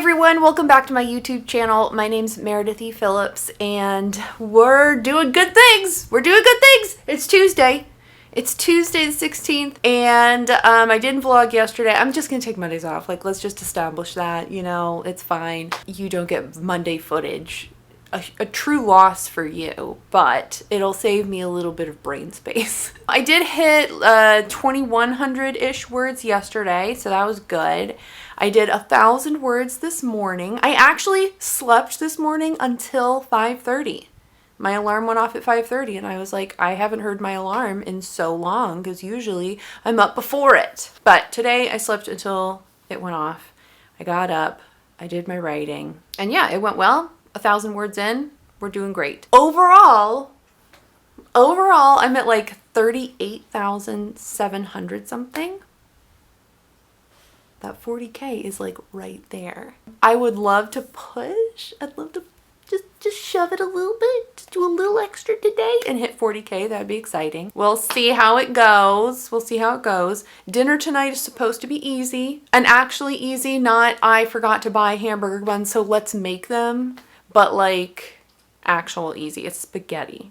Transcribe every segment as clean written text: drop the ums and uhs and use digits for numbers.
everyone, welcome back to my YouTube channel. My name's Meredith E. Phillips, and we're doing good things. It's Tuesday. It's Tuesday the 16th, and I didn't vlog yesterday. I'm just gonna take Mondays off. Like, let's just establish that, you know, it's fine. You don't get Monday footage. A true loss for you, but it'll save me a little bit of brain space. I did hit 2,100-ish words yesterday, so that was good. I did 1,000 words this morning. I actually slept this morning until 5:30. My alarm went off at 5:30, and I was like, I haven't heard my alarm in so long, because usually I'm up before it. But today I slept until it went off. I got up, I did my writing, and yeah, it went well. 1,000 words in, we're doing great. Overall, I'm at like 38,700 something. That 40K is like right there. I would love to push. I'd love to just shove it a little bit, just do a little extra today and hit 40K. That'd be exciting. We'll see how it goes. Dinner tonight is supposed to be easy, and actually easy, not I forgot to buy hamburger buns, so let's make them. But like actual easy. It's spaghetti.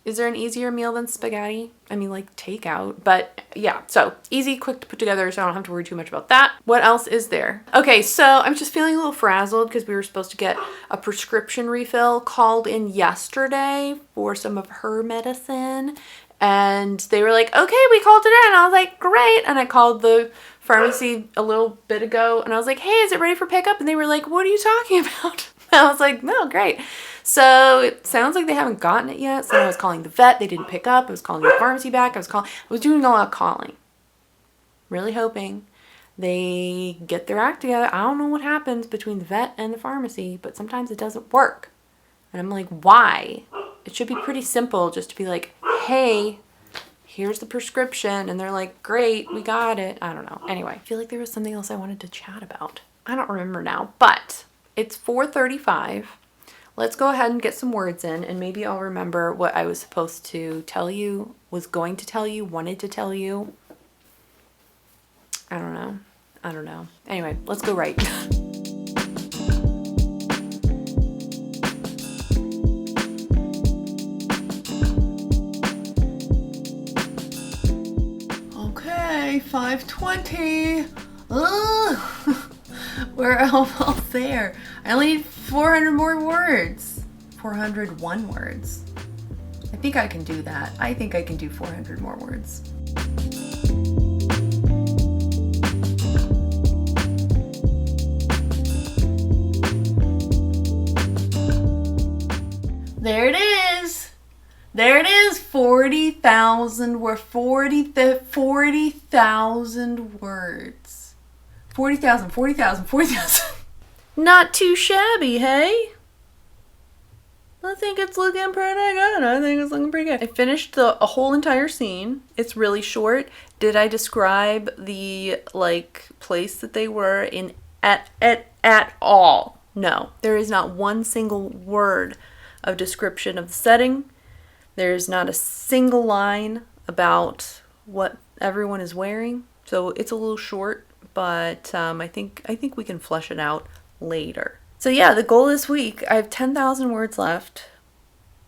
Is there an easier meal than spaghetti? I mean, like takeout, but yeah, so easy, quick to put together, so I don't have to worry too much about that. What else is there? Okay, so I'm just feeling a little frazzled because we were supposed to get a prescription refill called in yesterday for some of her medicine. And they were like, okay, we called it in. And I was like, great. And I called the pharmacy a little bit ago and I was like, hey, is it ready for pickup? And they were like, what are you talking about? I was like, no, great. So it sounds like they haven't gotten it yet. So I was calling the vet. They didn't pick up. I was calling the pharmacy back. I was doing a lot of calling. Really hoping they get their act together. I don't know what happens between the vet and the pharmacy, but sometimes it doesn't work. And I'm like, why? It should be pretty simple just to be like, hey, here's the prescription. And they're like, great, we got it. I don't know. Anyway, I feel like there was something else I wanted to chat about. I don't remember now, but it's 4:35. Let's go ahead and get some words in, and maybe I'll remember what I was supposed to tell you, was going to tell you, wanted to tell you. I don't know. Anyway, let's go write. Okay, 5:20. We're almost there. I only need 400 more words. 401 words. I think I can do that. I think I can do 400 more words. There it is. 40,000. We're 40,000 words. 40,000. Not too shabby, hey? I think it's looking pretty good. I finished a whole entire scene. It's really short. Did I describe the like place that they were in at all? No. There is not one single word of description of the setting. There's not a single line about what everyone is wearing. So it's a little short, but I think we can flesh it out later. So yeah, the goal this week, I have 10,000 words left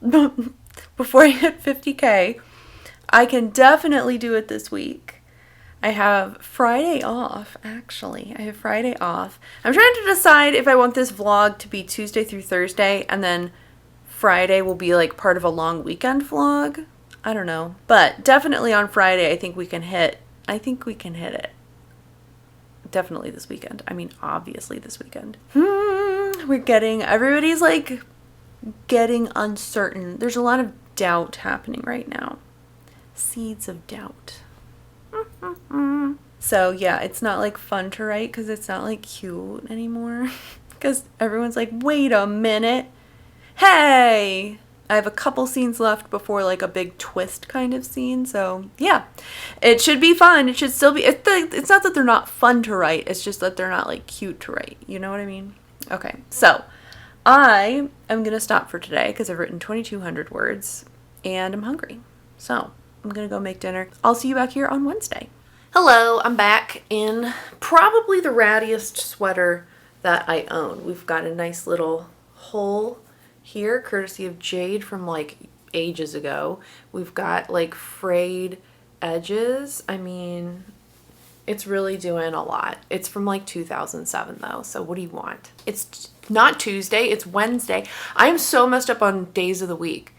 before I hit 50K. I can definitely do it this week. I have Friday off, actually. I'm trying to decide if I want this vlog to be Tuesday through Thursday, and then Friday will be like part of a long weekend vlog. I don't know. But definitely on Friday, I think we can hit it. Definitely this weekend. I mean, obviously this weekend. Everybody's like getting uncertain. There's a lot of doubt happening right now. Seeds of doubt. So yeah, it's not like fun to write because it's not like cute anymore. Because everyone's like, wait a minute. Hey! I have a couple scenes left before like a big twist kind of scene. So yeah, it should be fun. It should still be, it's not that they're not fun to write. It's just that they're not like cute to write. You know what I mean? Okay. So I am going to stop for today because I've written 2,200 words and I'm hungry. So I'm going to go make dinner. I'll see you back here on Wednesday. Hello, I'm back in probably the rattiest sweater that I own. We've got a nice little hole here, courtesy of Jade from like ages ago. We've got like frayed edges. I mean, it's really doing a lot. It's from like 2007 though, so what do you want? It's not Tuesday, it's Wednesday. I'm so messed up on days of the week.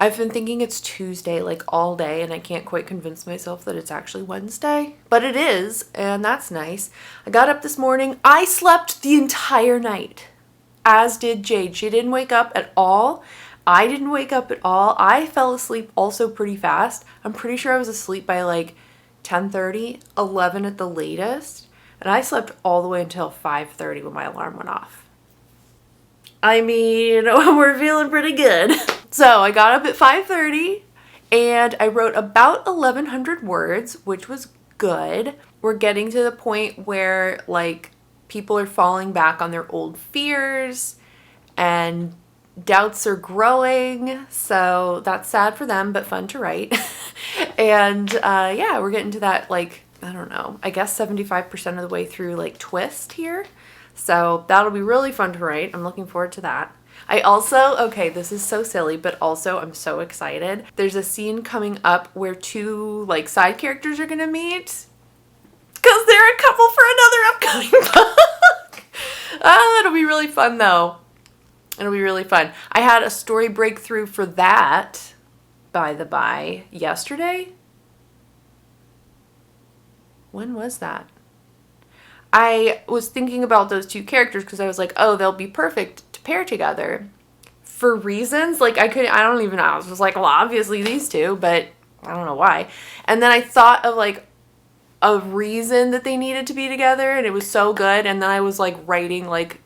I've been thinking it's Tuesday like all day, and I can't quite convince myself that it's actually Wednesday. But it is, and that's nice. I got up this morning. I slept the entire night, as did Jade. She didn't wake up at all. I didn't wake up at all. I fell asleep also pretty fast. I'm pretty sure I was asleep by like 10:30, 11 at the latest. And I slept all the way until 5:30 when my alarm went off. I mean, we're feeling pretty good. So I got up at 5:30 and I wrote about 1,100 words, which was good. We're getting to the point where like people are falling back on their old fears and doubts are growing. So that's sad for them, but fun to write. And yeah, we're getting to that like, I don't know, I guess 75% of the way through like twist here. So that'll be really fun to write. I'm looking forward to that. I also, okay, this is so silly, but also I'm so excited. There's a scene coming up where two like side characters are gonna meet because they're a couple for another upcoming book. It'll be really fun though. It'll be really fun. I had a story breakthrough for that, by the by, yesterday. When was that? I was thinking about those two characters because I was like, oh, they'll be perfect to pair together. For reasons, like I don't even know. I was just like, well, obviously these two, but I don't know why. And then I thought of like a reason that they needed to be together, and it was so good. And then I was like writing like,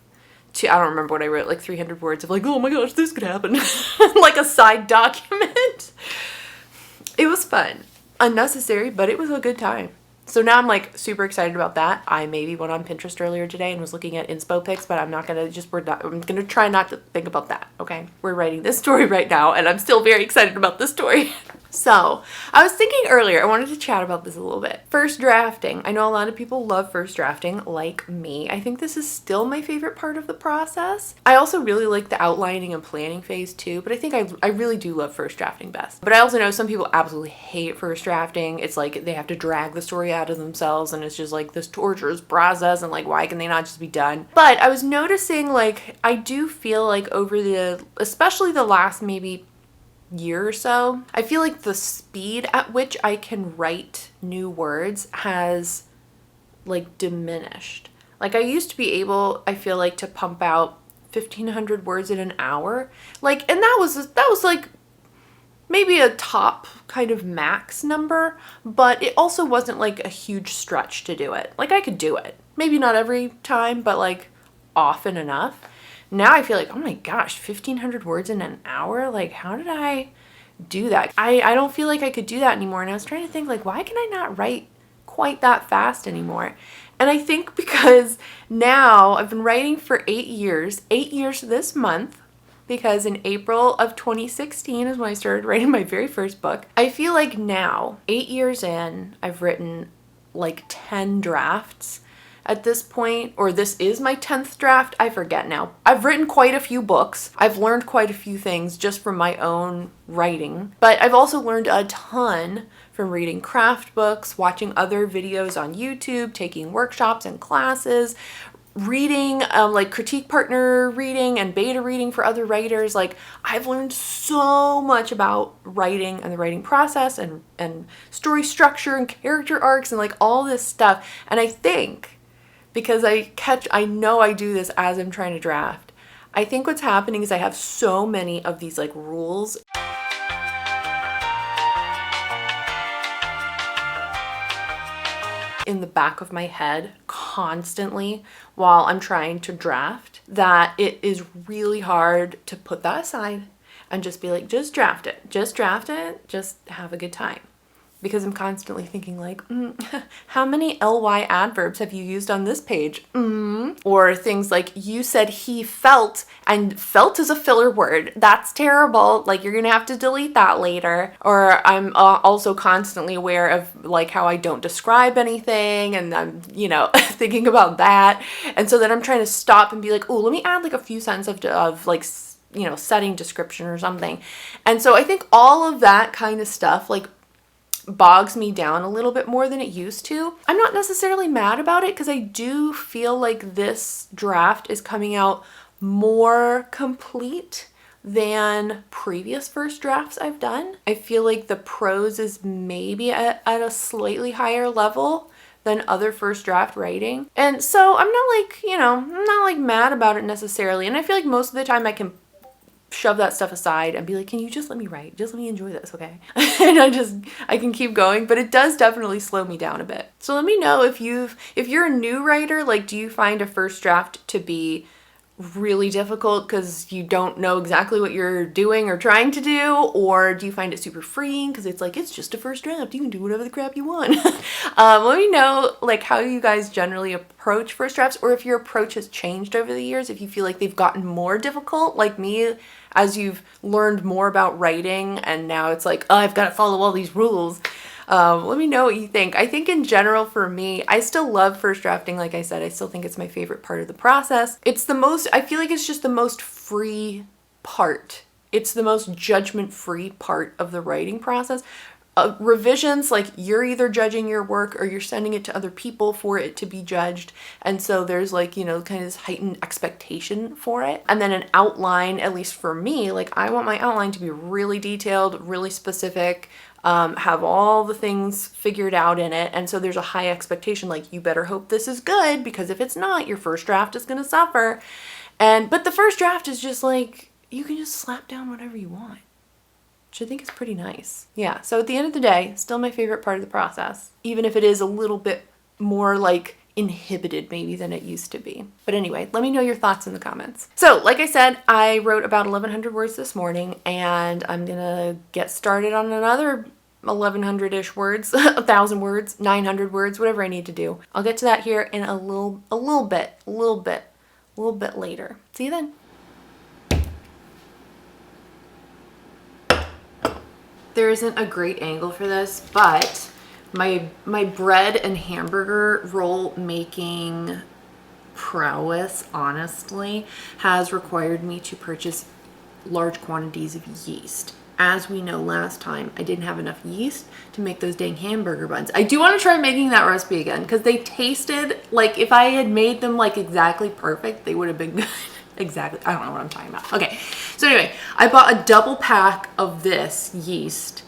I don't remember what I wrote, like 300 words of like, oh my gosh, this could happen. Like a side document. It was fun. Unnecessary, but it was a good time. So now I'm like super excited about that. I maybe went on Pinterest earlier today and was looking at inspo pics, but I'm going to try not to think about that. Okay. We're writing this story right now and I'm still very excited about this story. So I was thinking earlier, I wanted to chat about this a little bit. First drafting. I know a lot of people love first drafting like me. I think this is still my favorite part of the process. I also really like the outlining and planning phase too, but I think I really do love first drafting best. But I also know some people absolutely hate first drafting. It's like they have to drag the story out of themselves and it's just like this torturous process and like why can they not just be done? But I was noticing like I do feel like over especially the last maybe year or so, I feel like the speed at which I can write new words has like diminished. Like I used to be able, I feel like, to pump out 1,500 words in an hour. Like, and that was like maybe a top kind of max number, but it also wasn't like a huge stretch to do it. Like I could do it. Maybe not every time, but like often enough. Now I feel like, oh my gosh, 1,500 words in an hour? Like, how did I do that? I don't feel like I could do that anymore. And I was trying to think, like, why can I not write quite that fast anymore? And I think because now I've been writing for 8 years this month, because in April of 2016 is when I started writing my very first book. I feel like now, 8 years in, I've written like 10 drafts. At this point, or this is my 10th draft, I forget now. I've written quite a few books. I've learned quite a few things just from my own writing, but I've also learned a ton from reading craft books, watching other videos on YouTube, taking workshops and classes, reading like critique partner reading and beta reading for other writers. Like I've learned so much about writing and the writing process and story structure and character arcs and like all this stuff. And I think because I know I do this as I'm trying to draft. I think what's happening is I have so many of these like rules in the back of my head constantly while I'm trying to draft that it is really hard to put that aside and just be like, just draft it, just have a good time. because I'm constantly thinking like, how many ly adverbs have you used on this page? Or things like, you said he felt, and felt is a filler word. That's terrible. Like, you're gonna have to delete that later. Or I'm also constantly aware of like how I don't describe anything, and I'm, you know, thinking about that. And so then I'm trying to stop and be like, oh, let me add like a few sentences of like, you know, setting description or something. And so I think all of that kind of stuff like bogs me down a little bit more than it used to. I'm not necessarily mad about it because I do feel like this draft is coming out more complete than previous first drafts I've done. I feel like the prose is maybe at a slightly higher level than other first draft writing. And so I'm not like, you know, I'm not like mad about it necessarily. And I feel like most of the time I can shove that stuff aside and be like, can you just let me write? Just let me enjoy this, okay? And I can keep going, but it does definitely slow me down a bit. So let me know if you're a new writer, like, do you find a first draft to be really difficult because you don't know exactly what you're doing or trying to do? Or do you find it super freeing because it's like, it's just a first draft, you can do whatever the crap you want? Let me know like how you guys generally approach first drafts, or if your approach has changed over the years, if you feel like they've gotten more difficult like me as you've learned more about writing and now it's like, oh, I've got to follow all these rules. Let me know what you think. I think in general for me, I still love first drafting. Like I said, I still think it's my favorite part of the process. It's the most, I feel like it's just the most free part. It's the most judgment-free part of the writing process. Revisions, like, you're either judging your work or you're sending it to other people for it to be judged. And so there's like, you know, kind of this heightened expectation for it. And then an outline, at least for me, like I want my outline to be really detailed, really specific, have all the things figured out in it. And so there's a high expectation, like, you better hope this is good, because if it's not, your first draft is going to suffer. But the first draft is just like, you can just slap down whatever you want, which I think is pretty nice. Yeah, so at the end of the day, still my favorite part of the process, even if it is a little bit more like inhibited maybe than it used to be. But anyway, let me know your thoughts in the comments. So like I said, I wrote about 1,100 words this morning, and I'm gonna get started on another 1,100-ish words, 1,000 words, 900 words, whatever I need to do. I'll get to that here in a little bit later. See you then. There isn't a great angle for this, but my bread and hamburger roll making prowess, honestly, has required me to purchase large quantities of yeast. As we know, last time I didn't have enough yeast to make those dang hamburger buns. I do want to try making that recipe again, because they tasted like, if I had made them like exactly perfect, they would have been good. Exactly. I don't know what I'm talking about. Okay. So anyway, I bought a double pack of this yeast,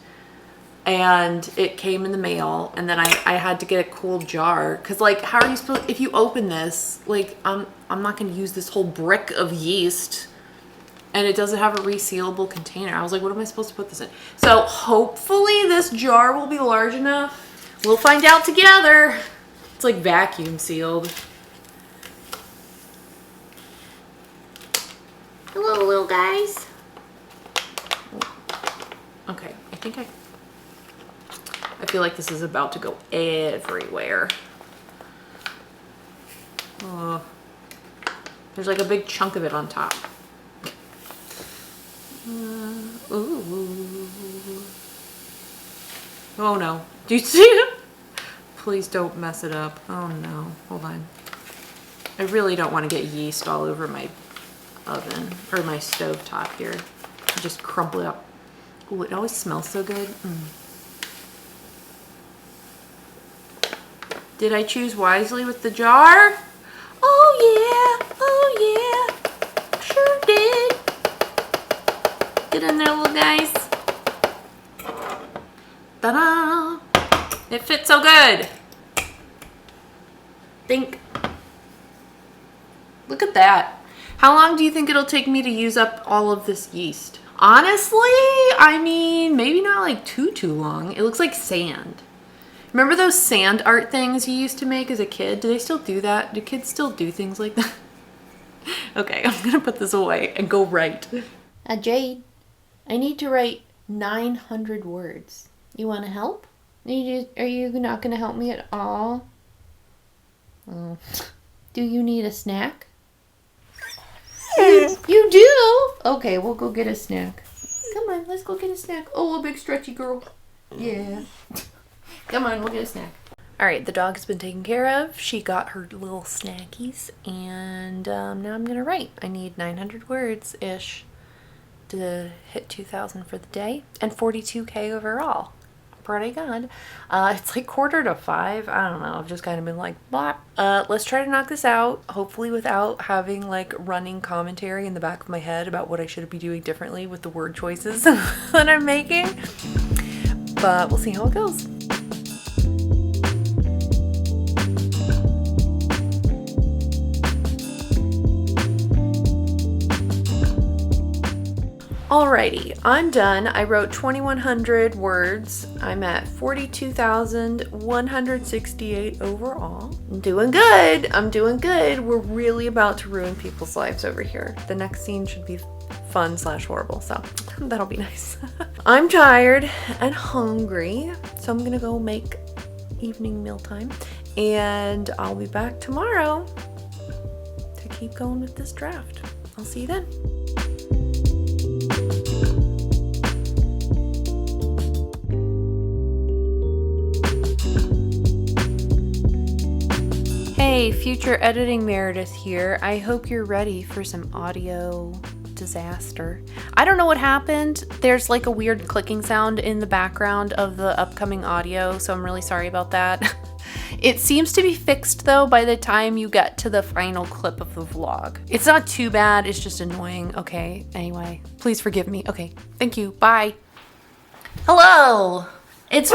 and it came in the mail, and then I had to get a cool jar, because like, how are you supposed, if you open this, like, I'm not going to use this whole brick of yeast, and it doesn't have a resealable container. I was like, what am I supposed to put this in? So hopefully this jar will be large enough. We'll find out together. It's like vacuum sealed. Hello, little guys. Okay, I feel like this is about to go everywhere. Oh, there's like a big chunk of it on top. Ooh. Oh no. Do you see it? Please don't mess it up. Oh no. Hold on. I really don't want to get yeast all over my oven or my stove top here. Just crumple it up. Oh, it always smells so good. Did I choose wisely with the jar? Oh yeah. Oh yeah. Sure did. Get in there, little guys. Ta-da! It fits so good. Think. Look at that. How long do you think it'll take me to use up all of this yeast? Honestly, I mean, maybe not like too long. It looks like sand. Remember those sand art things you used to make as a kid? Do they still do that? Do kids still do things like that? Okay, I'm gonna put this away and go write. Jade, I need to write 900 words. You wanna help? Are you not gonna help me at all? Oh. Do you need a snack? You do? Okay, we'll go get a snack. Come on, let's go get a snack. Oh, a big stretchy girl. Yeah. Come on, we'll get a snack. All right, the dog has been taken care of. She got her little snackies, and now I'm gonna write. I need 900 words-ish to hit 2,000 for the day, and 42K overall. Pretty good. It's like 4:45. I don't know. I've just kind of been like, blah. Let's try to knock this out, hopefully without having like running commentary in the back of my head about what I should be doing differently with the word choices that I'm making. But we'll see how it goes. Alrighty, I'm done. I wrote 2,100 words. I'm at 42,168 overall. I'm doing good. We're really about to ruin people's lives over here. The next scene should be fun/horrible, so that'll be nice. I'm tired and hungry, so I'm gonna go make evening mealtime, and I'll be back tomorrow to keep going with this draft. I'll see you then. Hey, future editing Meredith here. I hope you're ready for some audio disaster. I don't know what happened. There's like a weird clicking sound in the background of the upcoming audio, so I'm really sorry about that. It seems to be fixed though by the time you get to the final clip of the vlog. It's not too bad, it's just annoying. Okay, anyway, please forgive me. Okay, thank you, bye. Hello, it's...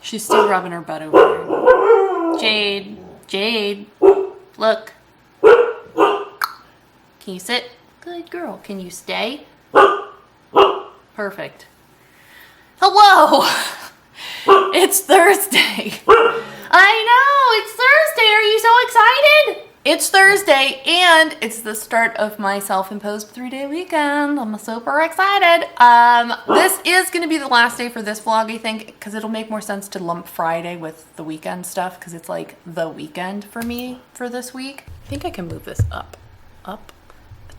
She's still rubbing her butt over here. Jade, look. Can you sit? Good girl. Can you stay? Perfect. Hello! It's Thursday. I know, it's Thursday. Are you so excited? It's Thursday, and it's the start of my self-imposed 3-day weekend. I'm super excited. This is going to be the last day for this vlog, I think, because it'll make more sense to lump Friday with the weekend stuff, because it's like the weekend for me for this week. I think I can move this up a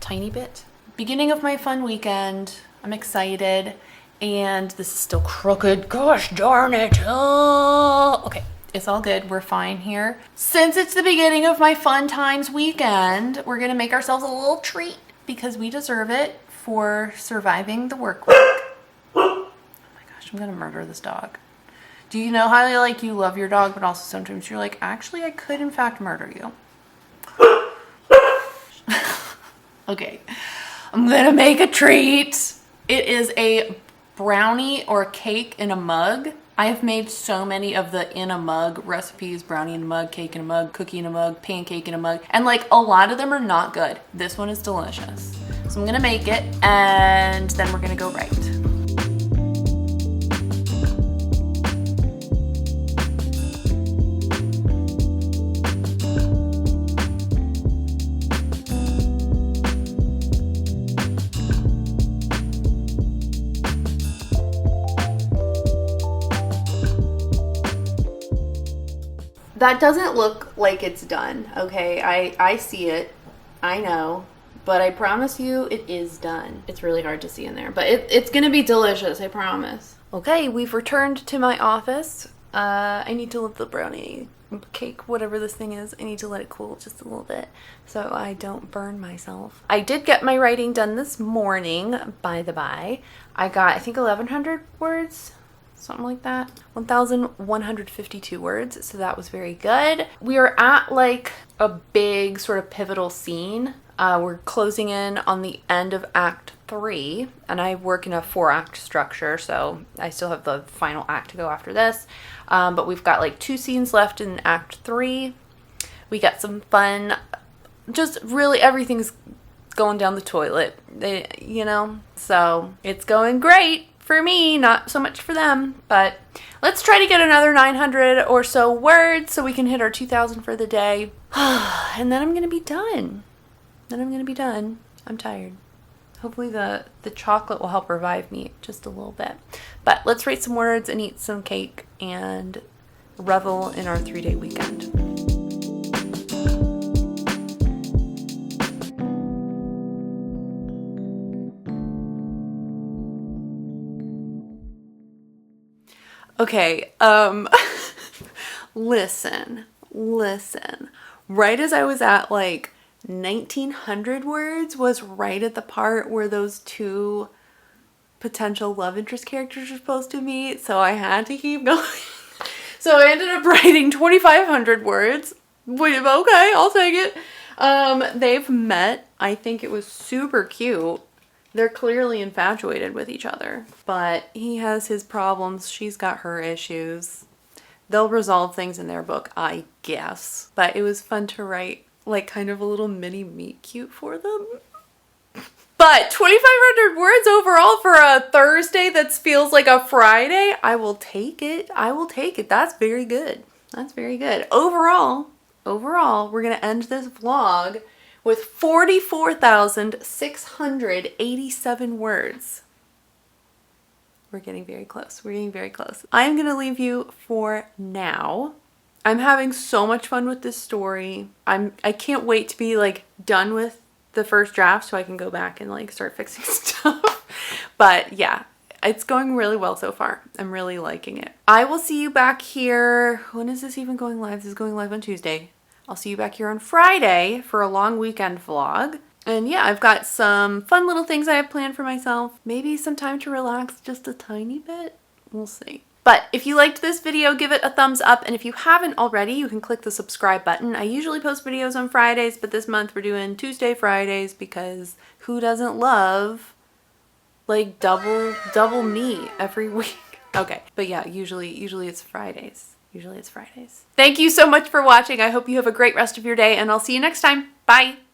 tiny bit. Beginning of my fun weekend. I'm excited, and this is still crooked. Gosh darn it. Oh, okay. It's all good. We're fine here. Since it's the beginning of my fun times weekend, we're going to make ourselves a little treat because we deserve it for surviving the work week. Oh my gosh, I'm going to murder this dog. Do you know how like you love your dog, but also sometimes you're like, actually, I could in fact murder you. Okay, I'm going to make a treat. It is a brownie or cake in a mug. I have made so many of the in a mug recipes, brownie in a mug, cake in a mug, cookie in a mug, pancake in a mug, and like a lot of them are not good. This one is delicious. So I'm gonna make it and then we're gonna go write. That doesn't look like it's done, okay? I see it, I know, but I promise you it is done. It's really hard to see in there, but it's gonna be delicious, I promise. Okay, we've returned to my office. I need to let the brownie cake, whatever this thing is, I need to let it cool just a little bit so I don't burn myself. I did get my writing done this morning, by the by. I got, I think, 1,100 words. Something like that. 1,152 words, so that was very good. We are at like a big sort of pivotal scene. We're closing in on the end of Act 3, and I work in a 4-act structure, so I still have the final act to go after this. But we've got like 2 scenes left in Act 3. We got some fun, just really everything's going down the toilet, you know? So it's going great for me, not so much for them. But let's try to get another 900 or so words so we can hit our 2,000 for the day. And then I'm going to be done. I'm tired. Hopefully the chocolate will help revive me just a little bit. But let's write some words and eat some cake and revel in our 3-day weekend. Okay, listen. Right as I was at like 1,900 words was right at the part where those two potential love interest characters are supposed to meet, so I had to keep going. So I ended up writing 2,500 words. Wait, okay, I'll take it. They've met. I think it was super cute. They're clearly infatuated with each other, but he has his problems. She's got her issues. They'll resolve things in their book, I guess. But it was fun to write like kind of a little mini meet cute for them. But 2,500 words overall for a Thursday that feels like a Friday, I will take it. That's very good. Overall, we're going to end this vlog with 44,687 words. We're getting very close. I'm going to leave you for now. I'm having so much fun with this story. I can't wait to be like done with the first draft so I can go back and like start fixing stuff. But yeah, it's going really well so far. I'm really liking it. I will see you back here. When is this even going live? This is going live on Tuesday. I'll see you back here on Friday for a long weekend vlog. And yeah, I've got some fun little things I have planned for myself. Maybe some time to relax just a tiny bit. We'll see. But if you liked this video, give it a thumbs up. And if you haven't already, you can click the subscribe button. I usually post videos on Fridays, but this month we're doing Tuesday, Fridays, because who doesn't love like double meat every week? Okay, but yeah, usually it's Fridays. Thank you so much for watching. I hope you have a great rest of your day, and I'll see you next time. Bye.